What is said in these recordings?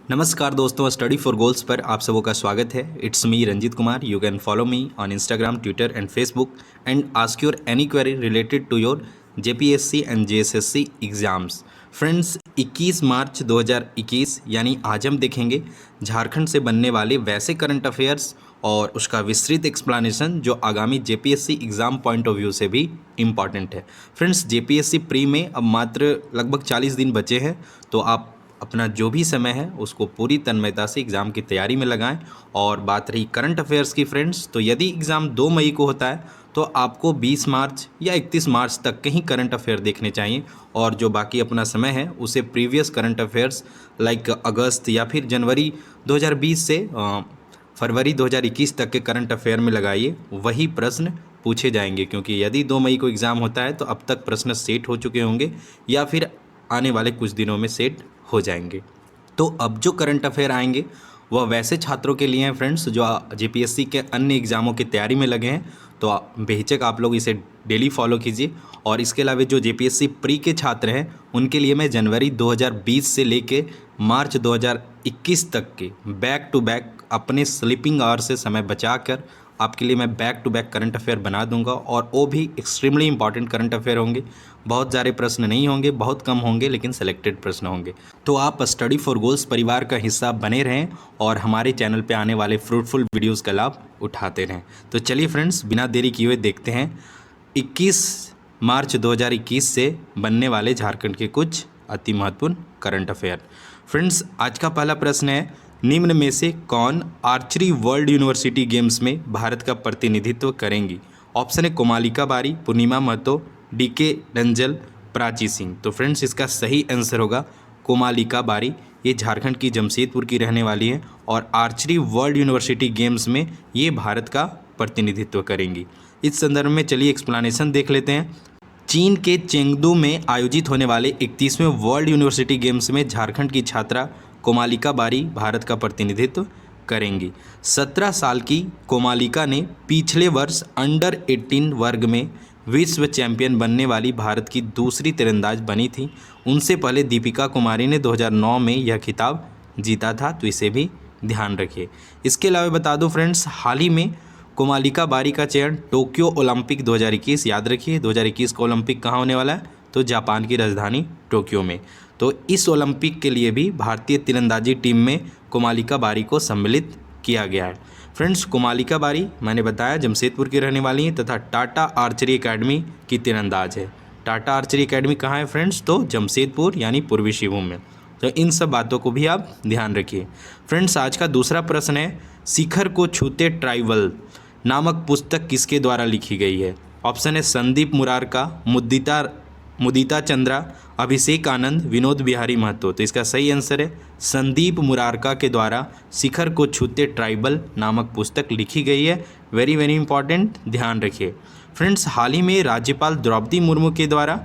नमस्कार दोस्तों, study for goals पर आप सबों का स्वागत है। It's me Ranjeet Kumar. You can follow me on Instagram, Twitter and Facebook and ask your any query related to your JPSC and JSSC exams. Friends, 21 March 2021 यानी आज हम देखेंगे झारखंड से बनने वाले वैसे करंट अफेयर्स और उसका विस्तृत एक्सप्लेनेशन जो आगामी JPSC exam point of view से भी इम्पॉर्टेंट है। फ्रेंड्स, जेपीएससी प्री में अब मात्र लगभग 40 दिन बचे हैं, तो आप अपना जो भी समय है उसको पूरी तन्मयता से एग्ज़ाम की तैयारी में लगाएं। और बात रही करंट अफेयर्स की फ्रेंड्स, तो यदि एग्ज़ाम 2 मई को होता है तो आपको 20 मार्च या 31 मार्च तक के ही करंट अफेयर देखने चाहिए, और जो बाकी अपना समय है उसे प्रीवियस करंट अफेयर्स लाइक अगस्त या फिर जनवरी 2020 से फरवरी 2021 तक के करंट अफेयर में लगाइए। वही प्रश्न पूछे जाएंगे, क्योंकि यदि 2 मई को एग्ज़ाम होता है तो अब तक प्रश्न सेट हो चुके होंगे या फिर आने वाले कुछ दिनों में सेट हो जाएंगे। तो अब जो करंट अफेयर आएंगे वह वैसे छात्रों के लिए हैं फ्रेंड्स जो जेपीएससी के अन्य एग्ज़ामों की तैयारी में लगे हैं, तो बेहिचक आप लोग इसे डेली फॉलो कीजिए। और इसके अलावा जो जेपीएससी प्री के छात्र हैं उनके लिए मैं जनवरी 2020 से लेके मार्च 2021 तक के बैक टू बैक अपने स्लीपिंग आवर से समय बचाकर आपके लिए मैं back to back current affair बना दूंगा, और वो भी एक्सट्रीमली इंपॉर्टेंट करंट अफेयर होंगे। बहुत सारे प्रश्न नहीं होंगे, बहुत कम होंगे, लेकिन सेलेक्टेड प्रश्न होंगे। तो आप स्टडी फॉर गोल्स परिवार का हिस्सा बने रहें और हमारे चैनल पे आने वाले फ्रूटफुल वीडियोस का लाभ उठाते रहें। तो चलिए फ्रेंड्स, बिना देरी किए हुए देखते हैं 21 मार्च 2021 से बनने वाले झारखंड के कुछ अति महत्वपूर्ण करंट अफेयर। फ्रेंड्स, आज का पहला प्रश्न है, निम्न में से कौन आर्चरी वर्ल्ड यूनिवर्सिटी गेम्स में भारत का प्रतिनिधित्व करेंगी? ऑप्शन है कोमालिका बारी, पूर्णिमा महतो, डीके डंजल, प्राची सिंह। तो फ्रेंड्स, इसका सही आंसर होगा कोमालिका बारी। ये झारखंड की जमशेदपुर की रहने वाली है और आर्चरी वर्ल्ड यूनिवर्सिटी गेम्स में ये भारत का प्रतिनिधित्व करेंगी। इस संदर्भ में चलिए एक्सप्लेनेशन देख लेते हैं। चीन के चेंगडू में आयोजित होने वाले 31वें वर्ल्ड यूनिवर्सिटी गेम्स में झारखंड की छात्रा कोमालिका बारी भारत का प्रतिनिधित्व करेंगी। 17 साल की कोमालिका ने पिछले वर्ष अंडर 18 वर्ग में विश्व चैंपियन बनने वाली भारत की दूसरी तीरंदाज बनी थी। उनसे पहले दीपिका कुमारी ने 2009 में यह खिताब जीता था, तो इसे भी ध्यान रखिए। इसके अलावा बता दूं फ्रेंड्स, हाल ही में कोमालिका बारी का चयन टोक्यो ओलंपिक 2021, याद रखिए 2021 का ओलंपिक कहाँ होने वाला है, तो जापान की राजधानी टोक्यो में। तो इस ओलंपिक के लिए भी भारतीय तीरंदाजी टीम में कोमालिका बारी को सम्मिलित किया गया है। फ्रेंड्स, कोमालिका बारी मैंने बताया जमशेदपुर की रहने वाली हैं तथा टाटा आर्चरी एकेडमी की तीरंदाज है। टाटा आर्चरी एकेडमी कहाँ है फ्रेंड्स, तो जमशेदपुर यानी पूर्वी सिंहभूम में। तो इन सब बातों को भी आप ध्यान रखिए। फ्रेंड्स, आज का दूसरा प्रश्न है, शिखर को छूते ट्राइबल नामक पुस्तक किसके द्वारा लिखी गई है? ऑप्शन है संदीप मुरारका, मुदिता चंद्रा, अभिषेक आनंद, विनोद बिहारी महतो। तो इसका सही आंसर है संदीप मुरारका के द्वारा शिखर को छूते ट्राइबल नामक पुस्तक लिखी गई है। वेरी वेरी इंपॉर्टेंट, ध्यान रखिए। फ्रेंड्स, हाल ही में राज्यपाल द्रौपदी मुर्मू के द्वारा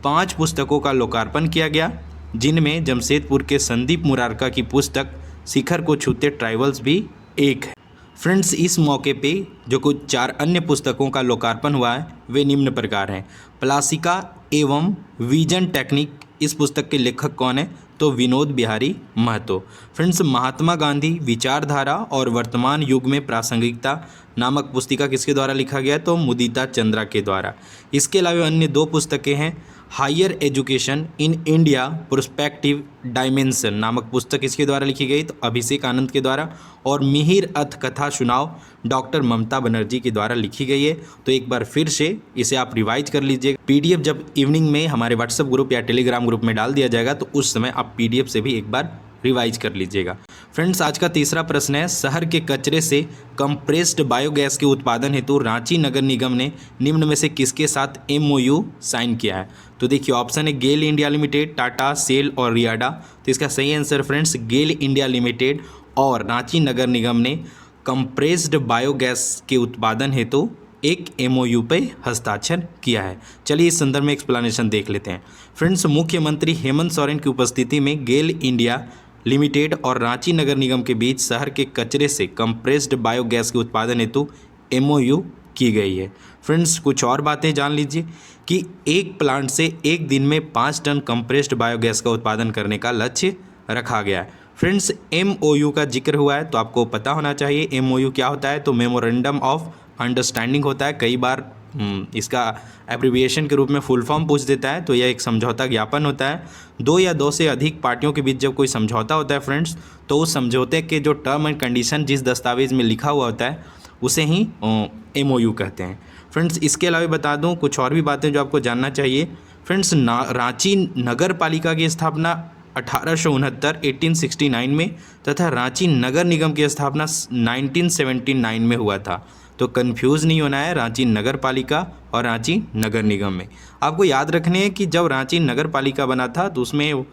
5 पुस्तकों का लोकार्पण किया गया, जिनमें जमशेदपुर के संदीप मुरारका की पुस्तक शिखर को छूते ट्राइबल्स भी एक है। फ्रेंड्स, इस मौके पे जो कुछ 4 अन्य पुस्तकों का लोकार्पण हुआ है वे निम्न प्रकार हैं। प्लासिका एवं विजन टेक्निक, इस पुस्तक के लेखक कौन है, तो विनोद बिहारी महतो। फ्रेंड्स, महात्मा गांधी विचारधारा और वर्तमान युग में प्रासंगिकता नामक पुस्तिका किसके द्वारा लिखा गया, तो मुदिता चंद्रा के द्वारा। इसके अलावा अन्य 2 पुस्तकें हैं, higher education in India prospective dimension नामक पुस्तक इसके द्वारा लिखी गई, तो अभिषेक आनंद के द्वारा। और मिहिर अथ कथा सुनाओ डॉक्टर ममता बनर्जी के द्वारा लिखी गई है। तो एक बार फिर से इसे आप रिवाइज कर लीजिए। पीडीएफ जब इवनिंग में हमारे व्हाट्सएप ग्रुप या टेलीग्राम ग्रुप में डाल दिया जाएगा तो उस समय आप पीडीएफ से भी एक बार रिवाइज कर लीजिएगा। फ्रेंड्स, आज का तीसरा प्रश्न है, शहर के कचरे से कंप्रेस्ड बायोगैस के उत्पादन हेतु रांची नगर निगम ने निम्न में से किसके साथ एमओयू साइन किया है? तो देखिए, ऑप्शन है गेल इंडिया लिमिटेड, टाटा, सेल और रियाडा। तो इसका सही आंसर फ्रेंड्स गेल इंडिया लिमिटेड और रांची नगर निगम ने कंप्रेस्ड बायोगैस के उत्पादन हेतु एक एमओयू पे हस्ताक्षर किया है। चलिए इस संदर्भ में एक्सप्लेनेशन देख लेते हैं। फ्रेंड्स, मुख्यमंत्री हेमंत सोरेन की उपस्थिति में गेल इंडिया लिमिटेड और रांची नगर निगम के बीच शहर के कचरे से कंप्रेस्ड बायोगैस के उत्पादन हेतु एमओयू की गई है। फ्रेंड्स, कुछ और बातें जान लीजिए कि एक प्लांट से एक दिन में 5 टन कंप्रेस्ड बायोगैस का उत्पादन करने का लक्ष्य रखा गया है। फ्रेंड्स MOU का जिक्र हुआ है तो आपको पता होना चाहिए MOU क्या होता है। तो मेमोरेंडम ऑफ अंडरस्टैंडिंग होता है। कई बार इसका एब्रिविएशन के रूप में फुल फॉर्म पूछ देता है। तो यह एक समझौता ज्ञापन होता है। दो या दो से अधिक पार्टियों के बीच जब कोई समझौता होता है फ्रेंड्स, तो उस समझौते के जो टर्म एंड कंडीशन जिस दस्तावेज़ में लिखा हुआ होता है उसे ही MOU कहते हैं। फ्रेंड्स इसके अलावा बता दूं कुछ और भी बातें जो आपको जानना चाहिए। फ्रेंड्स रांची नगर पालिका की स्थापना 1869 में तथा रांची नगर निगम की स्थापना 1979 में हुआ था। तो कंफ्यूज नहीं होना है रांची नगर पालिका और रांची नगर निगम में। आपको याद रखने हैं कि जब रांची नगर पालिका बना था तो उसमें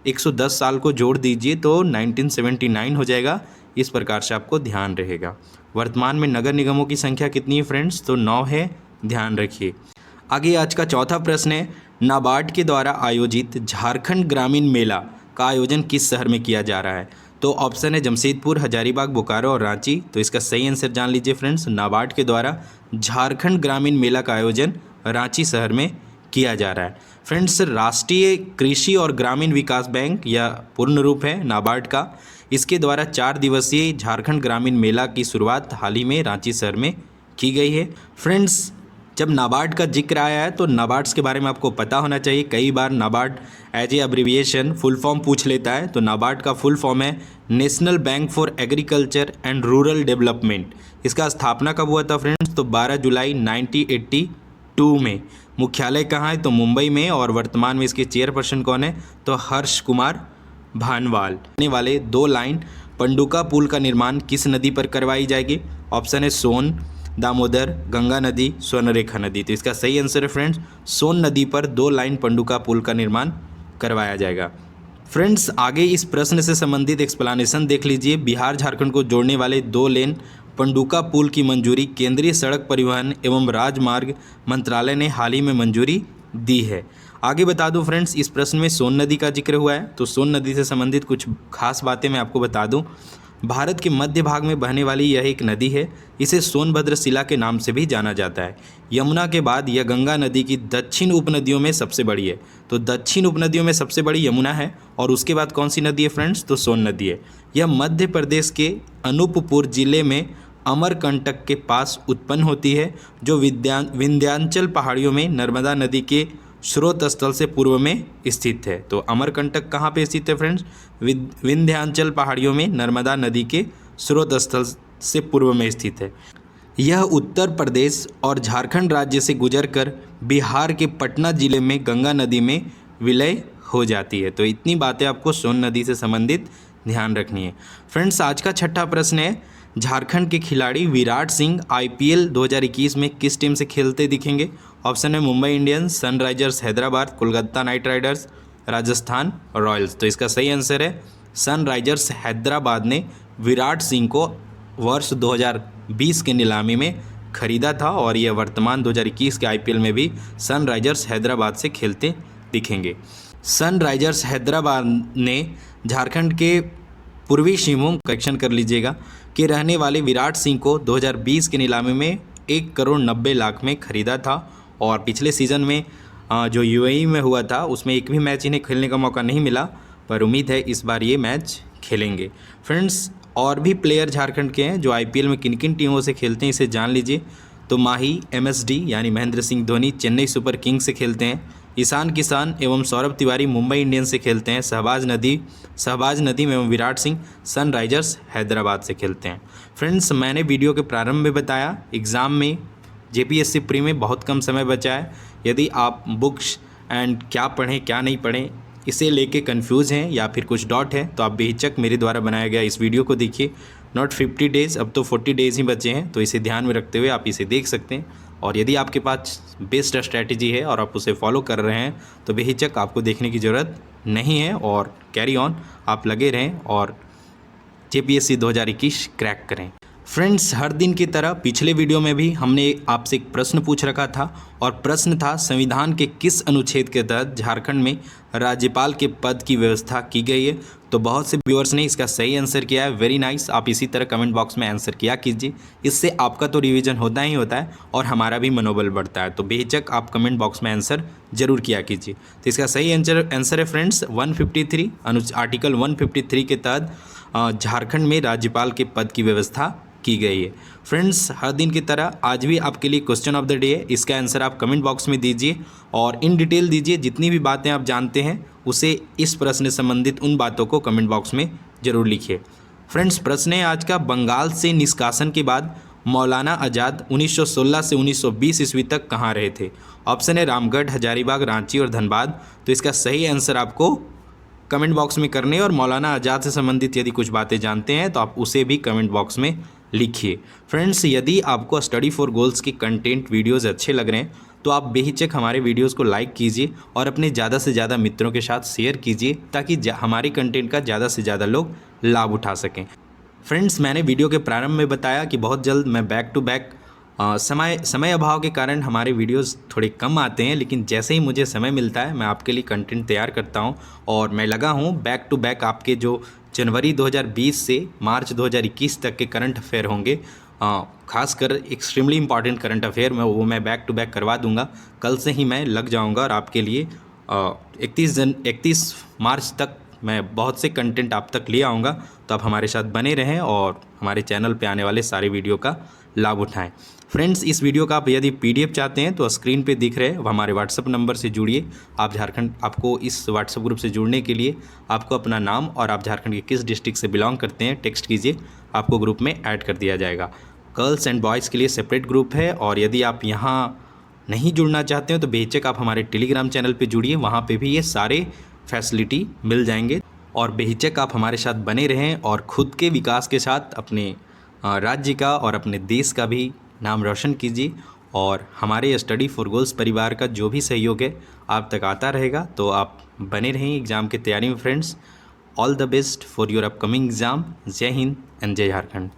110 साल को जोड़ दीजिए तो 1979 हो जाएगा। इस प्रकार से आपको ध्यान रहेगा। वर्तमान में नगर निगमों की संख्या कितनी है फ्रेंड्स? तो 9 है, ध्यान रखिए। आगे आज का चौथा प्रश्न है, नाबार्ड के द्वारा आयोजित झारखंड ग्रामीण मेला का आयोजन किस शहर में किया जा रहा है? तो ऑप्शन है जमशेदपुर, हजारीबाग, बोकारो और रांची। तो इसका सही आंसर जान लीजिए फ्रेंड्स। नाबार्ड के द्वारा झारखंड ग्रामीण मेला का आयोजन रांची शहर में किया जा रहा है। फ्रेंड्स राष्ट्रीय कृषि और ग्रामीण विकास बैंक या पूर्ण रूप है नाबार्ड का, इसके द्वारा 4 दिवसीय झारखंड ग्रामीण मेला की शुरुआत हाल ही में रांची शहर में की गई है। फ्रेंड्स जब नाबार्ड का जिक्र आया है तो नाबार्ड्स के बारे में आपको पता होना चाहिए। कई बार NABARD as a abbreviation full form पूछ लेता है। तो नाबार्ड का फुल फॉर्म है national bank for agriculture and rural development. इसका स्थापना कब हुआ था फ्रेंड्स? तो 12 जुलाई 1982 में। मुख्यालय कहाँ है? तो मुंबई में। और वर्तमान में इसके चेयरपर्सन कौन है? तो हर्ष कुमार भानवाल। आने वाले 2 लाइन पंडुका पुल का निर्माण किस नदी पर करवाई जाएगी? ऑप्शन है सोन, दामोदर, गंगा नदी, स्वर्णरेखा नदी। तो इसका सही आंसर है फ्रेंड्स सोन नदी पर 2 लाइन पंडुका पुल का निर्माण करवाया जाएगा। फ्रेंड्स आगे इस प्रश्न से संबंधित एक्सप्लेनेशन देख लीजिए। बिहार झारखंड को जोड़ने वाले 2 लेन पंडुका पुल की मंजूरी केंद्रीय सड़क परिवहन एवं राजमार्ग मंत्रालय ने हाल ही में मंजूरी दी है। आगे बता दूं फ्रेंड्स इस प्रश्न में सोन नदी का जिक्र हुआ है। तो सोन नदी से संबंधित कुछ खास बातें मैं आपको बता दूं। भारत के मध्य भाग में बहने वाली यह एक नदी है। इसे सोनभद्र शिला के नाम से भी जाना जाता है। यमुना के बाद यह गंगा नदी की दक्षिण उपनदियों में सबसे बड़ी है। तो दक्षिण उपनदियों में सबसे बड़ी यमुना है। और उसके बाद कौन सी नदी है फ्रेंड्स? तो सोन नदी है। यह मध्य प्रदेश के अनूपपुर जिले में अमरकंटक के पास उत्पन्न होती है, जो विंध्याचल पहाड़ियों में नर्मदा नदी के स्रोत स्थल से पूर्व में स्थित है। तो अमरकंटक कहाँ पे स्थित है फ्रेंड्स? विंध्याचल पहाड़ियों में नर्मदा नदी के स्रोत स्थल से पूर्व में स्थित है। यह उत्तर प्रदेश और झारखंड राज्य से गुजरकर बिहार के पटना जिले में गंगा नदी में विलय हो जाती है। तो इतनी बातें आपको सोन नदी से संबंधित ध्यान रखनी है। फ्रेंड्स आज का छठा प्रश्न है, झारखंड के खिलाड़ी विराट सिंह IPL 2021 में किस टीम से खेलते दिखेंगे? ऑप्शन है Mumbai Indians, Sunrisers Hyderabad, Kolkata night Riders, Rajasthan Royals. तो इसका सही आंसर है सनराइजर्स हैदराबाद ने विराट सिंह को वर्ष 2020 के नीलामी में खरीदा था और यह वर्तमान 2021 के IPL में भी सनराइजर्स हैदराबाद से खेलते दिखेंगे। सनराइजर्स हैदराबाद ने झारखंड के पूर्वी सिंहभूम करेक्शन कर लीजिएगा कि रहने वाले विराट सिंह को 2020 की नीलामी में 1,90,00,000 में खरीदा था। और पिछले सीज़न में जो UAE में हुआ था उसमें एक भी मैच इन्हें खेलने का मौका नहीं मिला, पर उम्मीद है इस बार ये मैच खेलेंगे। फ्रेंड्स और भी प्लेयर झारखंड के हैं जो IPL में किन किन टीमों से खेलते हैं इसे जान लीजिए। तो माही MSD यानी महेंद्र सिंह धोनी चेन्नई सुपर किंग्स से खेलते हैं। ईशान किसान एवं सौरभ तिवारी मुंबई इंडियंस से खेलते हैं। शहबाज नदीम एवं विराट सिंह सनराइजर्स हैदराबाद से खेलते हैं। फ्रेंड्स मैंने वीडियो के प्रारंभ में बताया एग्ज़ाम में JPSC प्री में बहुत कम समय बचा है। यदि आप बुक्स एंड क्या पढ़ें क्या नहीं पढ़ें इसे लेके कंफ्यूज हैं या फिर कुछ डॉट है तो आप बेहिचक मेरे द्वारा बनाया गया इस वीडियो को देखिए। नॉट 50 डेज़, अब तो 40 डेज़ ही बचे हैं, तो इसे ध्यान में रखते हुए आप इसे देख सकते हैं। और यदि आपके पास बेस्ट स्ट्रैटेजी है और आप उसे फॉलो कर रहे हैं तो बेहिचक आपको देखने की ज़रूरत नहीं है और कैरी ऑन, आप लगे रहें और JPSC 2021 क्रैक करें। फ्रेंड्स हर दिन की तरह पिछले वीडियो में भी हमने आपसे एक प्रश्न पूछ रखा था और प्रश्न था संविधान के किस अनुच्छेद के तहत झारखंड में राज्यपाल के पद की व्यवस्था की गई है। तो बहुत से व्यूअर्स ने इसका सही आंसर किया है, वेरी नाइस। आप इसी तरह कमेंट बॉक्स में आंसर किया कीजिए, इससे आपका तो रिवीजन होता ही होता है और हमारा भी मनोबल बढ़ता है। तो बेहिचक आप कमेंट बॉक्स में आंसर जरूर किया कीजिए। तो इसका सही आंसर है फ्रेंड्स 153 आर्टिकल 153 के तहत झारखंड में राज्यपाल के पद की व्यवस्था की गई है। फ्रेंड्स, हर दिन की तरह आज भी आपके लिए क्वेश्चन ऑफ द डे है। इसका आंसर आप कमेंट बॉक्स में दीजिए और इन डिटेल दीजिए। जितनी भी बातें आप जानते हैं उसे इस प्रश्न से संबंधित उन बातों को कमेंट बॉक्स में जरूर लिखिए। फ्रेंड्स, प्रश्न है आज का, बंगाल से निष्कासन के बाद मौलाना आज़ाद 1916 से 1920 ईस्वी तक कहाँ रहे थे? ऑप्शन है रामगढ़, हजारीबाग, रांची और धनबाद। तो इसका सही आंसर आपको कमेंट बॉक्स में करने और मौलाना आज़ाद से संबंधित यदि कुछ बातें जानते हैं तो आप उसे भी कमेंट बॉक्स में लिखिए। फ्रेंड्स, यदि आपको स्टडी फॉर गोल्स के कंटेंट वीडियोस अच्छे लग रहे हैं तो आप बेहिचक हमारे वीडियोस को लाइक कीजिए और अपने ज़्यादा से ज़्यादा मित्रों के साथ शेयर कीजिए ताकि हमारे कंटेंट का ज़्यादा से ज़्यादा लोग लाभ उठा सकें। फ्रेंड्स, मैंने वीडियो के प्रारंभ में बताया कि बहुत जल्द मैं बैक टू बैक समय अभाव के कारण हमारे वीडियोस थोड़े कम आते हैं, लेकिन जैसे ही मुझे समय मिलता है मैं आपके लिए कंटेंट तैयार करता हूं और मैं लगा हूं बैक टू बैक आपके जो जनवरी 2020 से मार्च 2021 तक के करंट अफेयर होंगे, खासकर एक्सट्रीमली इंपॉर्टेंट करंट अफेयर में वो मैं बैक टू बैक करवा दूंगा। कल से ही मैं लग जाऊँगा और आपके लिए 31 मार्च तक मैं बहुत से कंटेंट आप तक ले आऊँगा। तो आप हमारे साथ बने रहें और हमारे चैनल पे आने वाले सारे वीडियो का लाभ उठाएं। फ्रेंड्स, इस वीडियो का आप यदि PDF चाहते हैं तो स्क्रीन पे दिख रहे हमारे व्हाट्सअप नंबर से जुड़िए। आपको इस व्हाट्सअप ग्रुप से जुड़ने के लिए आपको अपना नाम और आप झारखंड के किस डिस्ट्रिक्ट से बिलोंग करते हैं टेक्स्ट कीजिए, आपको ग्रुप में ऐड कर दिया जाएगा। गर्ल्स एंड बॉयज़ के लिए सेपरेट ग्रुप है और यदि आप यहाँ नहीं जुड़ना चाहते हो तो बेहिचक आप हमारे टेलीग्राम चैनल पर जुड़िए, वहाँ पर भी ये सारे फैसिलिटी मिल जाएंगे। और बेहिचक आप हमारे साथ बने रहें और ख़ुद के विकास के साथ अपने राज्य का और अपने देश का भी नाम रोशन कीजिए। और हमारे स्टडी फॉर गोल्स परिवार का जो भी सहयोग है आप तक आता रहेगा। तो आप बने रहें एग्ज़ाम की तैयारी में। Friends, all the best for your upcoming exam. जय हिंद एंड जय झारखंड।